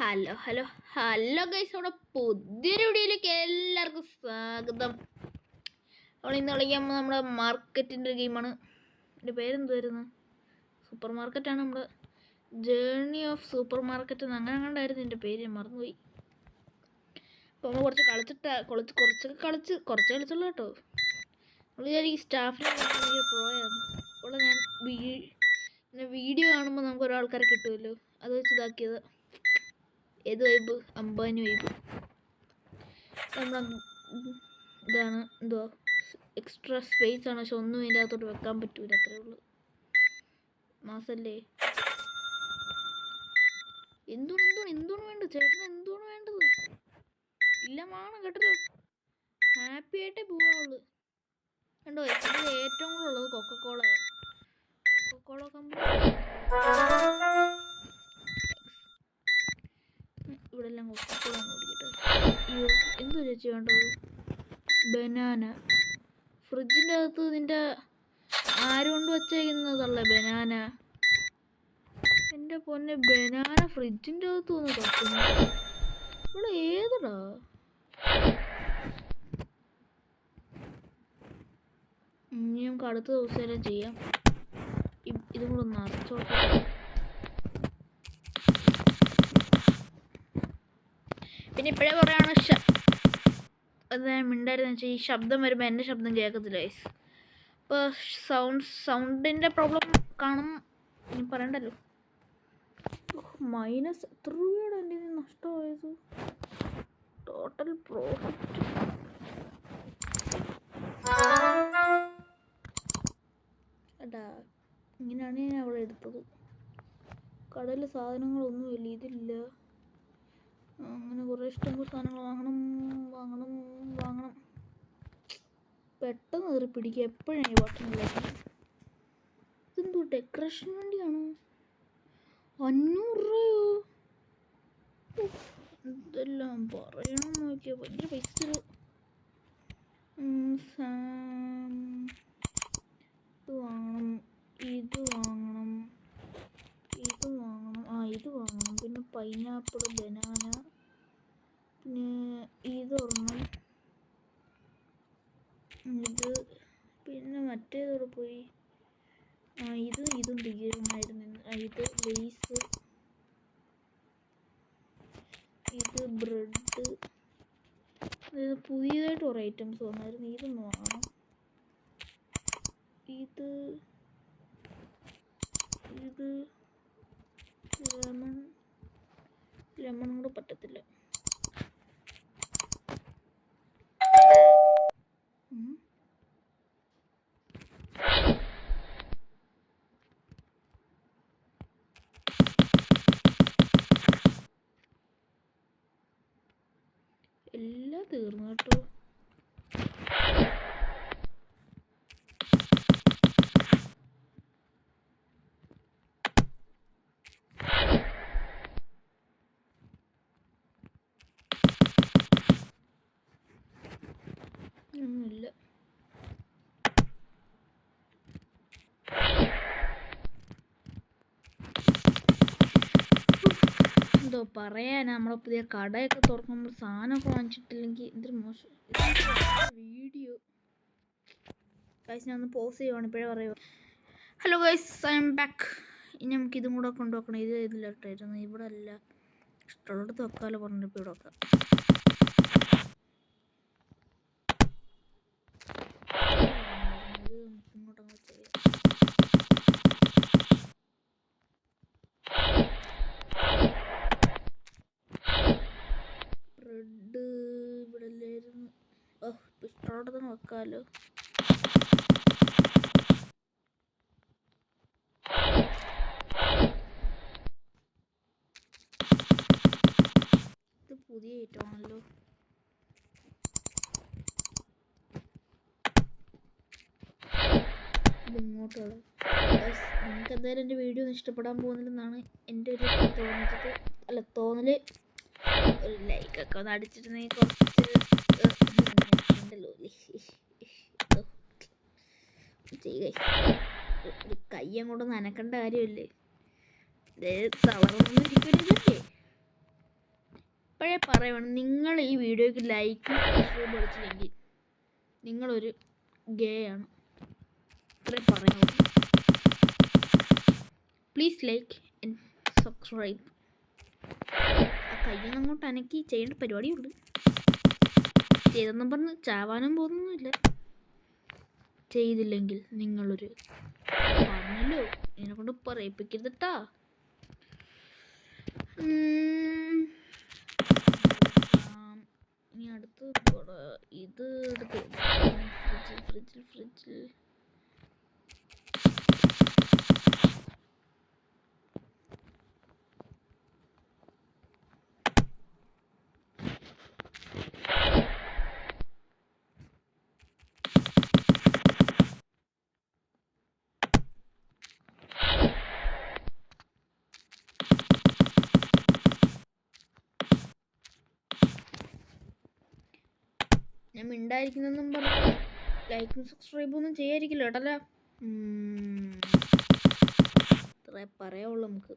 Hello hello hello guys, നമ്മുടെ പുതിയൊരു വീഡിയോയിലേക്ക് എല്ലാവർക്കും സ്വാഗതം. നമ്മൾ ഇന്ന് കളിക്കാൻ നമ്മുടെ മാർക്കറ്റിൻ്റെ ഒരു ഗെയിമാണ്. എൻ്റെ പേരെന്തുവായിരുന്നു? സൂപ്പർ മാർക്കറ്റാണ്. നമ്മുടെ ജേർണി ഓഫ് സൂപ്പർ മാർക്കറ്റ് എന്ന് അങ്ങനെ കണ്ടായിരുന്നു എൻ്റെ പേര്, മറന്നുപോയി. അപ്പോൾ നമ്മൾ കുറച്ചൊക്കെ കളിച്ചുള്ളൂ കേട്ടോ. നമ്മൾ വിചാരിക്കും സ്റ്റാഫിനെ പ്രോയായിരുന്നു. അപ്പോൾ ഞാൻ വീഡിയോ കാണുമ്പോൾ നമുക്ക് ഓരോ ആൾക്കാരെ കിട്ടുമല്ലോ, അത് വെച്ച് ഇതാക്കിയത്. ഏത് വൈബ്? അംബാനി വൈബ്. ഇതാണ് എന്തുവാ, എക്സ്ട്രാ സ്പേസ് ആണ്, പക്ഷെ ഒന്നും ഇതിൻ്റെ അകത്തോട്ട് വെക്കാൻ പറ്റൂല, അത്രേ ഉള്ളൂ. മാസല്ലേ? എന്തുകൊണ്ട് വേണ്ടത് ചേട്ടൻ? എന്തുകൊണ്ട് വേണ്ടത്? ഇല്ല വേണം കേട്ടല്ലോ. ഹാപ്പി ആയിട്ടേ പോവാവുള്ളൂ. കണ്ടോ, ഇതിൽ ഏറ്റവും കൂടുതൽ ഉള്ളത് കൊക്കക്കോള കമ്പനി. ഇവിടെ എല്ലാം കൊക്കക്കോള ഓടിക്കട്ടെ. അയ്യോ, എന്തു ചേച്ചി വേണ്ടത്? ബനാന. ഫ്രിഡ്ജിൻ്റെ അകത്ത് നിന്റെ ആരുകൊണ്ട് വച്ചേക്കുന്നതല്ലേ ബനാന? എൻ്റെ പൊന്നെ, ബനാന ഫ്രിഡ്ജിൻ്റെ അകത്ത് വന്ന് തട്ടുന്നു. ഇവിടെ ഏതടാ? ഇനി നമുക്ക് അടുത്ത ദിവസം ചെയ്യാം. ഇതും കൂടെ ഒന്ന് അടച്ചോട്ടെ. പിന്നെ ഇപ്പോഴേ പറയാണ് അത് മിണ്ടായിരുന്നു വെച്ചാൽ ഈ ശബ്ദം വരുമ്പോൾ എൻ്റെ ശബ്ദം കേൾക്കത്തില്ല ഗൈസ്. ഇപ്പോൾ സൗണ്ടിൻ്റെ പ്രോബ്ലം കാണും, ഇനി പറയണ്ടല്ലോ. മൈനസ് എത്ര രൂപയുടെ എൻ്റെ ഇത് നഷ്ടമായത്? ടോട്ടൽ പ്രോഫിറ്റ് എടാ, ഇങ്ങനെയാണ് ഞാൻ അവിടെ എടുത്തത്. കടയിൽ സാധനങ്ങളൊന്നുമില്ല, ഇതില്ല. അങ്ങനെ കുറേ ഇഷ്ടംപോലെ സാധനങ്ങൾ വാങ്ങണം. പെട്ടെന്ന് കയറി പിടിക്കുക എപ്പോഴാണ് ഈ ബട്ടണില്ല. ഇതെന്തോ ഡെക്കറേഷൻ വണ്ടിയാണോ? 500 രൂപയോ? ഇതെല്ലാം പറയണം നോക്കിയാൽ ഭയങ്കര പൈസ. ഇത് വാങ്ങണം. ഇത് വാങ്ങണം. പിന്നെ പൈനാപ്പിൾ, ബനാന, പിന്നെ ഇതൊരെണ്ണം, ഇത്, പിന്നെ മറ്റേതോടെ പോയി. ഇതും തീരുമായിരുന്നു. ഇത് ലേസ്, ഇത് ബ്രെഡ്. ഇത് പുതിയതായിട്ട് കുറേ ഐറ്റംസ് വന്നായിരുന്നു. ഇതൊന്ന് വാങ്ങണം. ഇത് ലെമൺ കൂടെ പറ്റത്തില്ല. എല്ലാം തീർന്നു കേട്ടോ. ഒന്നുമില്ല. എന്തോ പറയാനാ, നമ്മളെ പുതിയ കടയൊക്കെ തുറക്കുമ്പോൾ സാധനമൊക്കെ വാങ്ങിച്ചിട്ടില്ലെങ്കിൽ എന്തൊരു മോശം. വീഡിയോ ഗൈസ് ഞാൻ ഒന്ന് പോസ് ചെയ്യുവാണ്, ഇപ്പോഴേ പറയുമോ. Hello guys, I M back. ഇനി നമുക്ക് ഇതും കൂടെ കൊണ്ടുവെക്കണം. ഇതിലിട്ടായിരുന്നു, ഇവിടെ അല്ല, ഇഷ്ടമുള്ളടത്ത് വെക്കാമല്ലോ. പറഞ്ഞപ്പോൾ ഇവിടെ വെക്കാം. ഇങ്ങോട്ടങ്ങ് ചെയ്യാം. ബ്രെഡ് ഇവിടെ അല്ലായിരുന്നു. ഇഷ്ടമുള്ളടത്ത് വെക്കാമല്ലോ. ഇത് പുതിയ ഐറ്റം ആണല്ലോ. ഇങ്ങോട്ടുള്ള നിങ്ങൾക്ക് എന്തായാലും എൻ്റെ വീഡിയോ ഇഷ്ടപ്പെടാൻ പോകുന്നില്ലെന്നാണ് എൻ്റെ ഒരു തോന്നല്. ഒരു ലൈക്കൊക്കെ ഒന്ന് അടിച്ചിട്ടുണ്ടെങ്കിൽ കുറച്ച് ഒരു കൈ അങ്ങോട്ടൊന്നും അനക്കേണ്ട കാര്യമില്ലേ. തളർന്നൊന്നും ഇരിക്കരുതല്ലേ. ഇപ്പോഴേ പറയുവാണ്, നിങ്ങൾ ഈ വീഡിയോയ്ക്ക് ലൈക്ക് സബ്സ്ക്രൈബ് അടിച്ചില്ലെങ്കിൽ നിങ്ങളൊരു ഗേ ആണ്. ഇത്രയും പറയാം. Please like and subscribe. കയ്യിൽ അങ്ങോട്ട് അനക്കി ചെയ്യേണ്ട പരിപാടിയുണ്ട്. ചെയ്തെന്നും പറഞ്ഞ് ചാവാനും പോകുന്നൊന്നുമില്ല. ചെയ്തില്ലെങ്കിൽ നിങ്ങളൊരു പറഞ്ഞല്ലോ, ഇതിനെ കൊണ്ട് പറയിപ്പിക്കരുതട്ടാ. ഇനി അടുത്ത് ഇത് എടുത്ത് ഫ്രിഡ്ജിൽ ഞാൻ മിണ്ടായിരിക്കുന്നെന്നും പറഞ്ഞു ലൈക്കും സബ്സ്ക്രൈബും ഒന്നും ചെയ്യാതിരിക്കില്ല കേട്ടല്ലോ. ഇത്രേ പറയാവുള്ളൂ നമുക്ക്.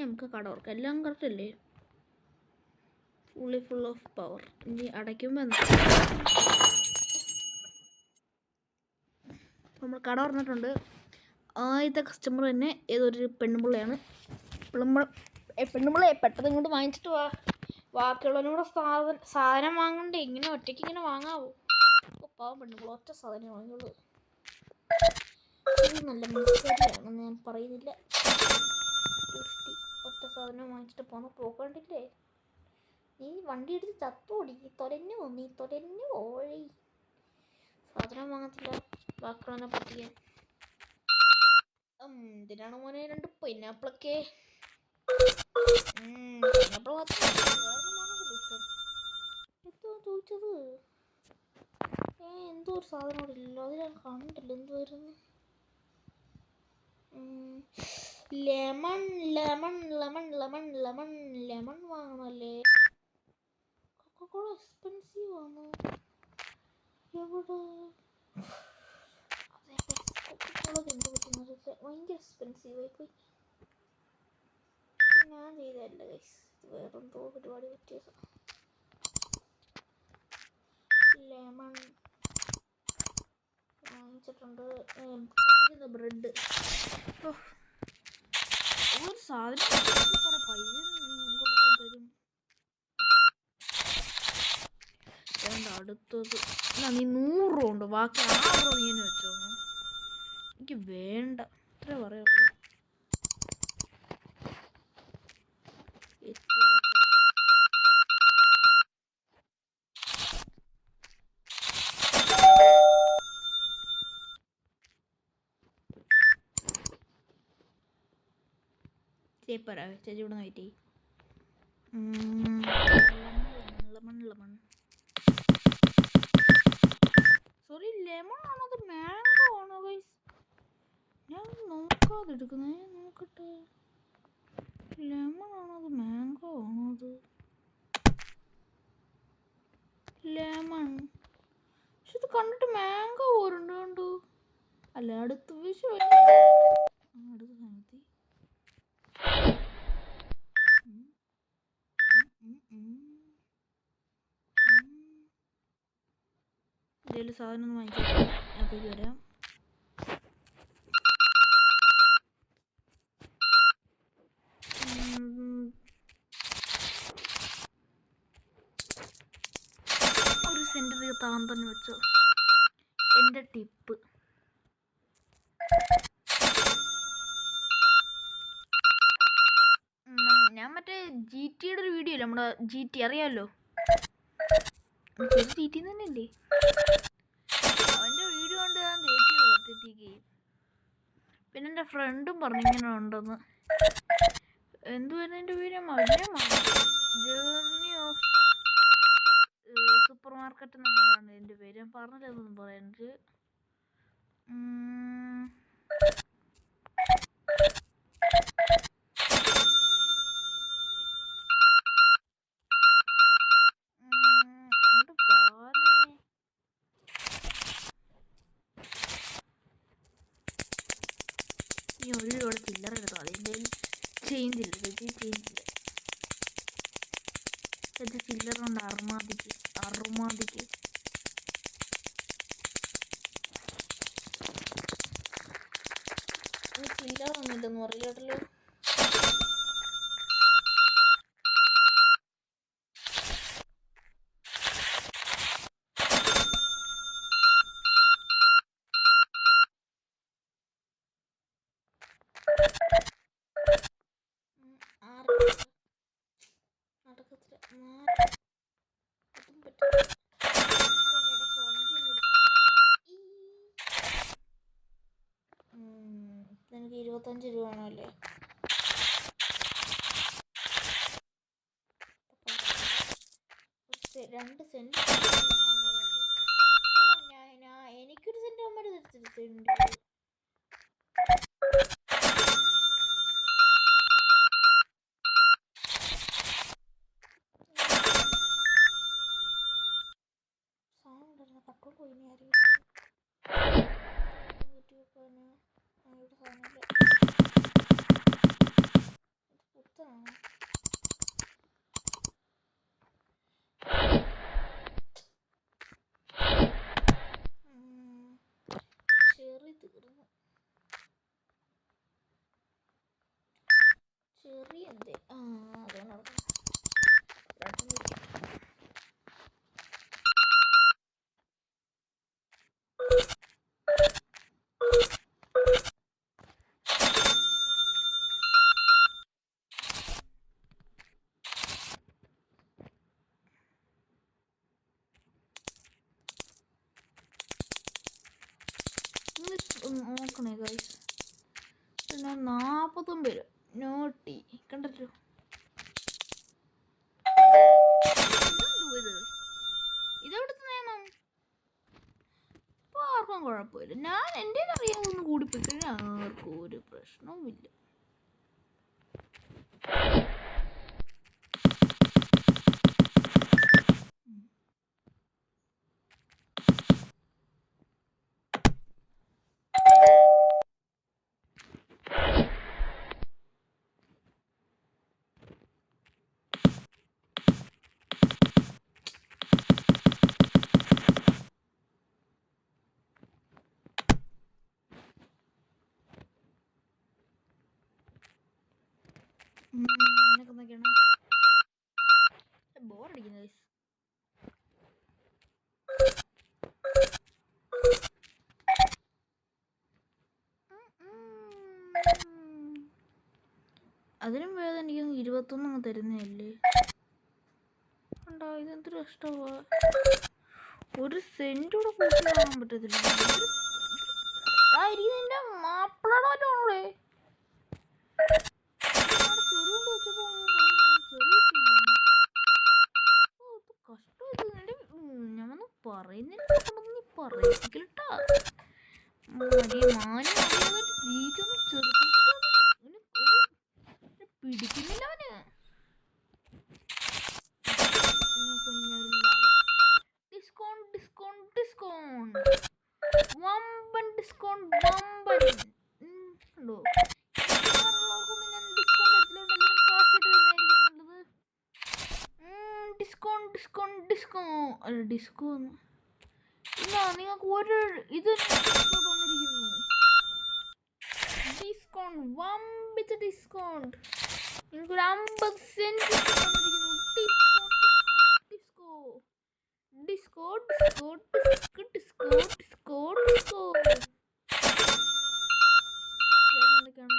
നമുക്ക് കട ഓർക്കാം. എല്ലാം കറക്റ്റ് അല്ലേ? Full of power. ഇനി അടയ്ക്കുമ്പോൾ നമ്മൾ കട ഓർന്നിട്ടുണ്ട്. ആദ്യത്തെ കസ്റ്റമർ തന്നെ ഏതൊരു പെണ്ണുപിള്ളയാണ്. പെണ്ണുപിള്ളയെ പെട്ടെന്ന് ഇങ്ങോട്ട് വാങ്ങിച്ചിട്ട് ബാക്കിയുള്ളവരും കൂടെ സാധനം വാങ്ങണ്ടേ? ഇങ്ങനെ ഒറ്റയ്ക്ക് ഇങ്ങനെ വാങ്ങാവോ? പാവം പെണ്ണുപിള്ള ഒറ്റ സാധനം വാങ്ങുള്ളൂ. നല്ല മനസ്സിലാണെന്ന് ഞാൻ പറയുന്നില്ല. ഒറ്റ സാധനം വാങ്ങിച്ചിട്ട് പോകണ്ടില്ലേ? നീ വണ്ടി എടുത്ത് ചത്തോടി, തൊലഞ്ഞു ഓഴി. സാധനം വാങ്ങത്തില്ല, ബാക്കിയുള്ളവനെ പറ്റിക്കാൻ. എന്തിനാണ് മോനെ 2 പൈനാപ്പിളൊക്കെ? പൈനാപ്പിൾ എന്തോ ചോദിച്ചത്? എന്തോ ഒരു സാധനം അവിടെ ഇല്ല, അത് ഞാൻ കണ്ടില്ല. എന്തുവായിരുന്നു? ലെമൺ വാങ്ങണല്ലേ? കൊക്കോകോള എക്സ്പെൻസീവ് ആണ്. എവിടെ? കൊക്കോകോള എന്ത് പറ്റുന്നത്? ഭയങ്കര എക്സ്പെൻസീവ് ആയിപ്പോയി. ഞാൻ ചെയ്തതല്ല ഗൈസ്, വേറെന്തോ പരിപാടി പറ്റിയത്. ലെമൺ വാങ്ങിച്ചിട്ടുണ്ട്. ബ്രെഡ്. ഒരു സാധനം കുറെ പൈസ തരും. അടുത്തത് നീ 100 രൂപ ഉണ്ട്, ബാക്കി 6 രൂപ നീ തന്നെ വെച്ചോ. എനിക്ക് വേണ്ട, ഇത്ര പറയുള്ളൂ. ചേച്ചി ഇവിടെ വെയിറ്റ് ചെയ്യും. ലെമൺ സോറി, ലെമൺ ആണോ അത് മാംഗോ ആണോ ഗൈസ്? ഞാൻ നോക്കാതെ എടുക്കുന്നേ. നോക്കട്ടെ, ലെമൺ ആണോ അത് മാംഗോ ആണോ? അത് ലെമൺ, പക്ഷെ ഇത് കണ്ടിട്ട് മാംഗോ പോരുണ്ട്. കണ്ടു അല്ല? അടുത്ത വിഷു അടുത്ത സമയത്ത് എന്തെങ്കിലും സാധനം ഒന്ന് വാങ്ങിച്ചു. ഞാൻ പോയി വരാം. ഒരു സെന്ററിൽ താൻ തന്നെ വെച്ചോ. എൻ്റെ ടിപ്പ്, ഞാൻ മറ്റേ GTയുടെ ഒരു വീഡിയോ ഇല്ല, നമ്മുടെ GT അറിയാമല്ലോ, GT തന്നെയല്ലേ? അവൻ്റെ വീഡിയോ കൊണ്ട് ഞാൻ കയറ്റിയത് സത്യത്തേക്ക്. പിന്നെ എൻ്റെ ഫ്രണ്ടും പറഞ്ഞു ഇങ്ങനെ ഉണ്ടെന്ന്. എന്തുവായിരുന്നു എൻ്റെ video? Journey of super market എന്നാണ് എൻ്റെ പേര്. ഞാൻ പറഞ്ഞില്ലെന്നൊന്നും പറയാനിട്ട്. ഇനി ഒരു രൂപ ചില്ലറ എടുത്തോ. അതിൻ്റെ ചേഞ്ച് ഇല്ല ചേച്ചി, ചേഞ്ച് ഇല്ല ചേച്ചി. ചില്ലറ കൊണ്ട് അറുമാതിക്ക് ചില്ലറ ഒന്നുമില്ലെന്ന് പറയട്ടല്ലോ. എനിക്ക് 25 രൂപ ആണല്ലേ. രണ്ട് സെന്റ് എനിക്കൊരു സെന്റ് അമ്മ തിരിച്ചിട്ടുണ്ട്. സാധനം കട്ടോൾ പോയി ആരും പുത്തനാണ്. ചെറി തീർന്നു. ചെറി എന്തേ അതുകൊണ്ട് നോക്കണേ ഗൈസ്. പിന്നെ 49 രൂപ നോട്ടി കണ്ടല്ലോ. ഇതെവിടുത്തെ നിയമം? ഇപ്പൊ ആർക്കും കുഴപ്പമില്ല. ഞാൻ എൻ്റെ അറിയാവുന്ന കൂടിപ്പോയി കഴിഞ്ഞാൽ ആർക്കും ഒരു പ്രശ്നവുമില്ല. ബോറടിക്കുന്നു ഗൈസ്. അതിനും വേദന എനിക്ക് 21 തരുന്നതല്ലേ. ഉണ്ടോ ഇതെന്തൊരു കഷ്ടമാ. ഒരു സെന്റ് കൂടെ കൂട്ടി കാണാൻ പറ്റത്തില്ല. ഇതിന്റെ മാപ്പിളോടെ ചെറുകൊണ്ട് വെച്ചപ്പോ കഷ്ടം. ഞാനൊന്ന് പറയുന്നില്ല, നീ പറയിപ്പിക്കലട്ടാ. മാനും വീട്ടൊന്നും പിടിക്കുന്നില്ല അവന്. ഡിസ്കൗണ്ട് ഡിസ്കൗണ്ട് ഡിസ്കൗണ്ട് വമ്പൻ ഡിസ്കൗണ്ട് വമ്പൻ ഉണ്ടോ? ഞാൻ ഡിസ്കൗണ്ട് എത്തിലുണ്ടെങ്കിലും കാശിട്ട് വരുന്നതായിരിക്കും നല്ലത്. ഡിസ്കൗണ്ട് ഡിസ്കൗണ്ട് ഡിസ്കൗണ്ട് അല്ല ഡിസ്കൗണ്ട് ഇല്ല. നിങ്ങൾക്ക് ഒരു ഇത് തന്നിരിക്കുന്നു. ഡിസ്കൗണ്ട് വമ്പിച്ച ഡിസ്കൗണ്ട്. നിങ്ങൾക്കൊരു 50 സെന്റ് തന്നിരിക്കുന്നു. Disco disco disco disco disco disco disco. എന്തൊക്കെയാണ്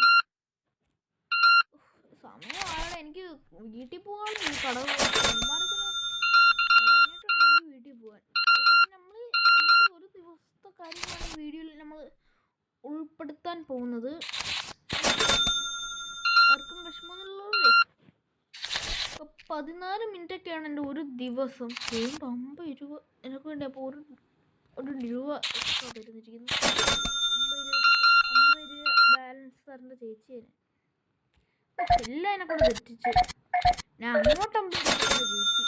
സമയമാണ്. എനിക്ക് വീട്ടിൽ പോകാൻ കടമാർക്കൊന്ന് ഇറങ്ങിയിട്ടാണ് എനിക്ക് വീട്ടിൽ പോകാൻ. നമ്മൾ ഇന്നത്തെ ഒരു ദിവസത്തെ കാര്യങ്ങളാണ് വീഡിയോയിൽ നമ്മൾ ഉൾപ്പെടുത്താൻ പോകുന്നത്. ആർക്കും വിഷമമൊന്നുമില്ലല്ലേ. ഇപ്പം 14 മിനിറ്റൊക്കെയാണ് എൻ്റെ ഒരു ദിവസം. 50 രൂപ എനിക്ക് വേണ്ടി. അപ്പോൾ ഒരു രൂപ എക്സ്ട്രാ തരുന്നിരിക്കുന്നു. 50 രൂപ ബാലൻസ് തരേണ്ട ചേച്ചിയാണ്. എല്ലാം എന്നെക്കൊണ്ട് തെറ്റിച്ച്. ഞാൻ അങ്ങോട്ട് 50 രൂപ ചേച്ചി